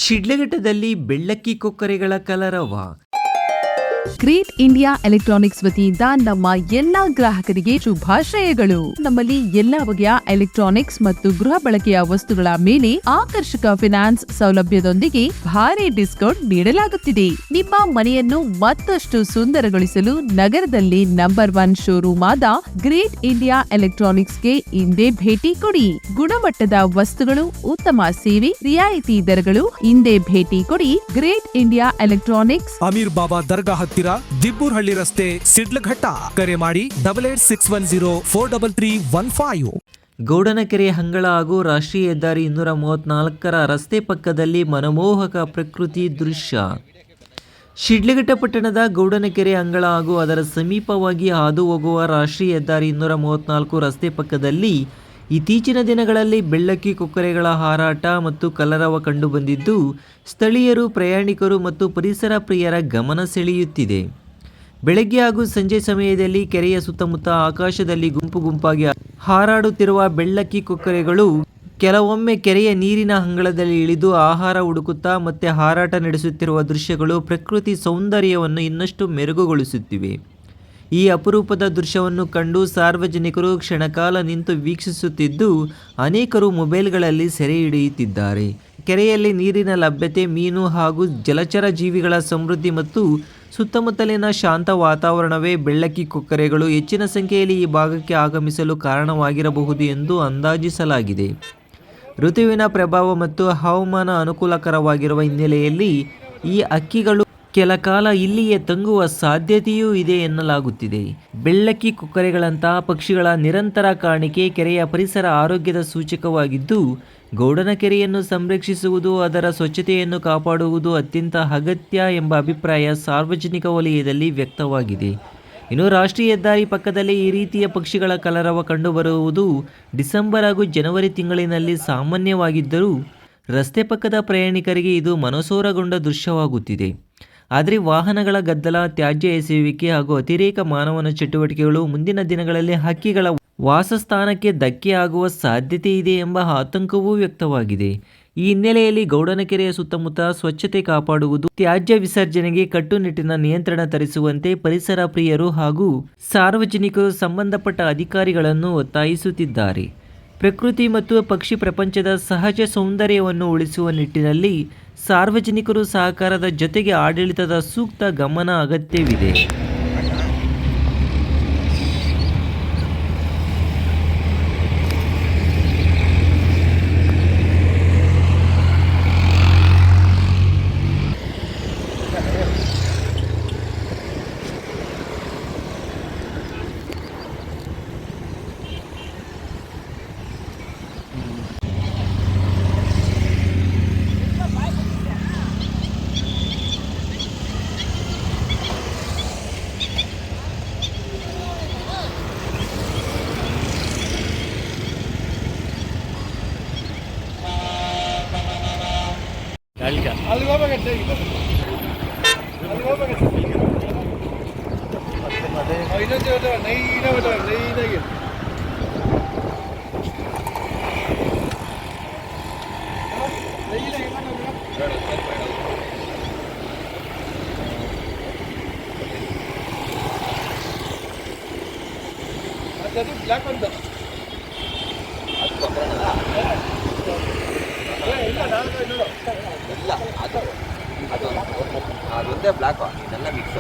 ಶಿಡ್ಲಘಟ್ಟದಲ್ಲಿ ಬೆಳ್ಳಕ್ಕಿ ಕೊಕ್ಕರೆಗಳ ಕಲರವ. Great India electronics ವತಿಯಿಂದ ನಮ್ಮ ಎಲ್ಲಾ ಗ್ರಾಹಕರಿಗೆ ಶುಭಾಶಯಗಳು. ನಮ್ಮಲ್ಲಿ ಎಲ್ಲಾ ಬಗೆಯ ಎಲೆಕ್ಟ್ರಾನಿಕ್ಸ್ ಮತ್ತು ಗೃಹ ಬಳಕೆಯ ವಸ್ತುಗಳ ಮೇಲೆ ಆಕರ್ಷಕ ಫಿನಾನ್ಸ್ ಸೌಲಭ್ಯದೊಂದಿಗೆ ಭಾರಿ ಡಿಸ್ಕೌಂಟ್ ನೀಡಲಾಗುತ್ತಿದೆ. ನಿಮ್ಮ ಮನೆಯನ್ನು ಮತ್ತಷ್ಟು ಸುಂದರಗೊಳಿಸಲು ನಗರದಲ್ಲಿ ನಂಬರ್ 1 ಶೋರೂಮ್ ಆದ ಗ್ರೇಟ್ ಇಂಡಿಯಾ ಎಲೆಕ್ಟ್ರಾನಿಕ್ಸ್ಗೆ ಇಂದೇ ಭೇಟಿ ಕೊಡಿ. ಗುಣಮಟ್ಟದ ವಸ್ತುಗಳು, ಉತ್ತಮ ಸೇವೆ, ರಿಯಾಯಿತಿ ದರಗಳು. ಇಂದೇ ಭೇಟಿ ಕೊಡಿ ಗ್ರೇಟ್ ಇಂಡಿಯಾ ಎಲೆಕ್ಟ್ರಾನಿಕ್ಸ್, ಅಮೀರ್ ಬಾಬಾ ದರ್ಗಾ ಹತ್ತಿರ, ದಿಬ್ಬೂರ್ಹಳ್ಳಿ ರಸ್ತೆ, ಶಿಡ್ಲಘಟ್ಟ. ಕರೆ ಮಾಡಿ 8861043315. ಗೌಡನಕೆರೆ ಹಂಗಳ ಹಾಗೂ ರಾಷ್ಟ್ರೀಯ ಹೆದ್ದಾರಿ 234ರ ರಸ್ತೆ ಪಕ್ಕದಲ್ಲಿ ಮನಮೋಹಕ ಪ್ರಕೃತಿ ದೃಶ್ಯ. ಶಿಡ್ಲಘಟ್ಟ ಪಟ್ಟಣದ ಗೌಡನಕೆರೆ ಅಂಗಳ ಹಾಗೂ ಅದರ ಸಮೀಪವಾಗಿ ಹಾದು ಹೋಗುವ ರಾಷ್ಟ್ರೀಯ ಹೆದ್ದಾರಿ 234 ರಸ್ತೆ ಪಕ್ಕದಲ್ಲಿ ಇತ್ತೀಚಿನ ದಿನಗಳಲ್ಲಿ ಬೆಳ್ಳಕ್ಕಿ ಕೊಕ್ಕರೆಗಳ ಹಾರಾಟ ಮತ್ತು ಕಲರವ ಕಂಡುಬಂದಿದ್ದು, ಸ್ಥಳೀಯರು, ಪ್ರಯಾಣಿಕರು ಮತ್ತು ಪರಿಸರ ಪ್ರಿಯರ ಗಮನ ಸೆಳೆಯುತ್ತಿದೆ. ಬೆಳಗ್ಗೆ ಹಾಗೂ ಸಂಜೆ ಸಮಯದಲ್ಲಿ ಕೆರೆಯ ಸುತ್ತಮುತ್ತ ಆಕಾಶದಲ್ಲಿ ಗುಂಪಾಗಿ ಹಾರಾಡುತ್ತಿರುವ ಬೆಳ್ಳಕ್ಕಿ ಕೊಕ್ಕರೆಗಳು ಕೆಲವೊಮ್ಮೆ ಕೆರೆಯ ನೀರಿನ ಅಂಗಳದಲ್ಲಿ ಇಳಿದು ಆಹಾರ ಹುಡುಕುತ್ತಾ ಮತ್ತೆ ಹಾರಾಟ ನಡೆಸುತ್ತಿರುವ ದೃಶ್ಯಗಳು ಪ್ರಕೃತಿ ಸೌಂದರ್ಯವನ್ನು ಇನ್ನಷ್ಟು ಮೆರುಗುಗೊಳಿಸುತ್ತಿವೆ. ಈ ಅಪರೂಪದ ದೃಶ್ಯವನ್ನು ಕಂಡು ಸಾರ್ವಜನಿಕರು ಕ್ಷಣಕಾಲ ನಿಂತು ವೀಕ್ಷಿಸುತ್ತಿದ್ದು, ಅನೇಕರು ಮೊಬೈಲ್ಗಳಲ್ಲಿ ಸೆರೆ ಹಿಡಿಯುತ್ತಿದ್ದಾರೆ. ಕೆರೆಯಲ್ಲಿ ನೀರಿನ ಲಭ್ಯತೆ, ಮೀನು ಹಾಗೂ ಜಲಚರ ಜೀವಿಗಳ ಸಮೃದ್ಧಿ ಮತ್ತು ಸುತ್ತಮುತ್ತಲಿನ ಶಾಂತ ವಾತಾವರಣವೇ ಬೆಳ್ಳಕ್ಕಿ ಕೊಕ್ಕರೆಗಳು ಹೆಚ್ಚಿನ ಸಂಖ್ಯೆಯಲ್ಲಿ ಈ ಭಾಗಕ್ಕೆ ಆಗಮಿಸಲು ಕಾರಣವಾಗಿರಬಹುದು ಎಂದು ಅಂದಾಜಿಸಲಾಗಿದೆ. ಋತುವಿನ ಪ್ರಭಾವ ಮತ್ತು ಹವಾಮಾನ ಅನುಕೂಲಕರವಾಗಿರುವ ಹಿನ್ನೆಲೆಯಲ್ಲಿ ಈ ಹಕ್ಕಿಗಳು ಕೆಲ ಕಾಲ ಇಲ್ಲಿಯೇ ತಂಗುವ ಸಾಧ್ಯತೆಯೂ ಇದೆ ಎನ್ನಲಾಗುತ್ತಿದೆ. ಬೆಳ್ಳಕ್ಕಿ ಕೊಕ್ಕರೆಗಳಂತಹ ಪಕ್ಷಿಗಳ ನಿರಂತರ ಕಾಣಿಕೆ ಕೆರೆಯ ಪರಿಸರ ಆರೋಗ್ಯದ ಸೂಚಕವಾಗಿದ್ದು, ಗೌಡನಕೆರೆಯನ್ನು ಸಂರಕ್ಷಿಸುವುದು, ಅದರ ಸ್ವಚ್ಛತೆಯನ್ನು ಕಾಪಾಡುವುದು ಅತ್ಯಂತ ಅಗತ್ಯ ಎಂಬ ಅಭಿಪ್ರಾಯ ಸಾರ್ವಜನಿಕ ವಲಯದಲ್ಲಿ ವ್ಯಕ್ತವಾಗಿದೆ. ಇನ್ನು ರಾಷ್ಟ್ರೀಯ ಹೆದ್ದಾರಿ ಪಕ್ಕದಲ್ಲಿ ಈ ರೀತಿಯ ಪಕ್ಷಿಗಳ ಕಲರವ ಕಂಡುಬರುವುದು ಡಿಸೆಂಬರ್ ಹಾಗೂ ಜನವರಿ ತಿಂಗಳಿನಲ್ಲಿ ಸಾಮಾನ್ಯವಾಗಿದ್ದರೂ, ರಸ್ತೆ ಪಕ್ಕದ ಪ್ರಯಾಣಿಕರಿಗೆ ಇದು ಮನಸೋರಗೊಂಡ ದೃಶ್ಯವಾಗುತ್ತಿದೆ. ಆದರೆ ವಾಹನಗಳ ಗದ್ದಲ, ತ್ಯಾಜ್ಯ ಎಸೆಯುವಿಕೆ ಹಾಗೂ ಅತಿರೇಕ ಮಾನವನ ಚಟುವಟಿಕೆಗಳು ಮುಂದಿನ ದಿನಗಳಲ್ಲಿ ಹಕ್ಕಿಗಳ ವಾಸಸ್ಥಾನಕ್ಕೆ ಧಕ್ಕೆ ಆಗುವ ಸಾಧ್ಯತೆ ಇದೆ ಎಂಬ ಆತಂಕವೂ ವ್ಯಕ್ತವಾಗಿದೆ. ಈ ಹಿನ್ನೆಲೆಯಲ್ಲಿ ಗೌಡನಕೆರೆಯ ಸುತ್ತಮುತ್ತ ಸ್ವಚ್ಛತೆ ಕಾಪಾಡುವುದು, ತ್ಯಾಜ್ಯ ವಿಸರ್ಜನೆಗೆ ಕಟ್ಟುನಿಟ್ಟಿನ ನಿಯಂತ್ರಣ ತರಿಸುವಂತೆ ಪರಿಸರ ಪ್ರಿಯರು ಹಾಗೂ ಸಾರ್ವಜನಿಕರು ಸಂಬಂಧಪಟ್ಟ ಅಧಿಕಾರಿಗಳನ್ನು ಒತ್ತಾಯಿಸುತ್ತಿದ್ದಾರೆ. ಪ್ರಕೃತಿ ಮತ್ತು ಪಕ್ಷಿ ಪ್ರಪಂಚದ ಸಹಜ ಸೌಂದರ್ಯವನ್ನು ಉಳಿಸುವ ನಿಟ್ಟಿನಲ್ಲಿ ಸಾರ್ವಜನಿಕರು ಸಹಕಾರದ ಜೊತೆಗೆ ಆಡಳಿತದ ಸೂಕ್ತ ಗಮನ ಅಗತ್ಯವಿದೆ. ಅದೊಂದೇ ಬ್ಲಾಕ್, ಇದೆಲ್ಲ ಮಿಕ್ಸ್.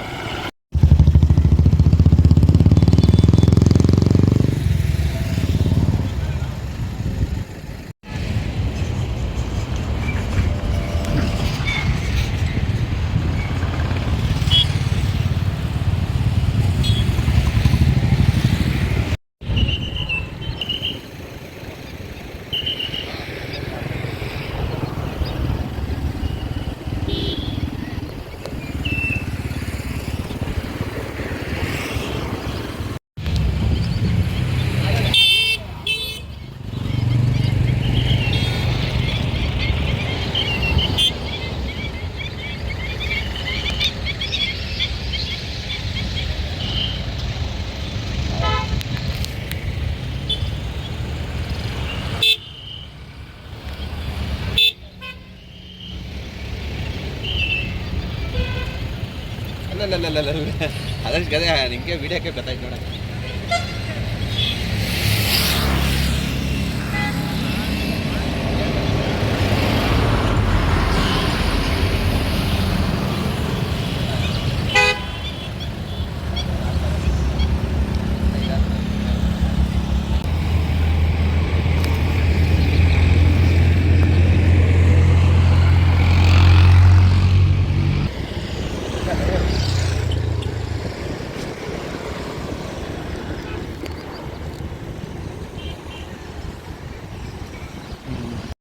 ಅಲ್ಲ ಅದಷ್ಟು ಗದೆ ನಿಮಗೆ ವಿಡಿಯೋಕ್ಕೆ ಗೊತ್ತಾಯ್ತು ನೋಡ.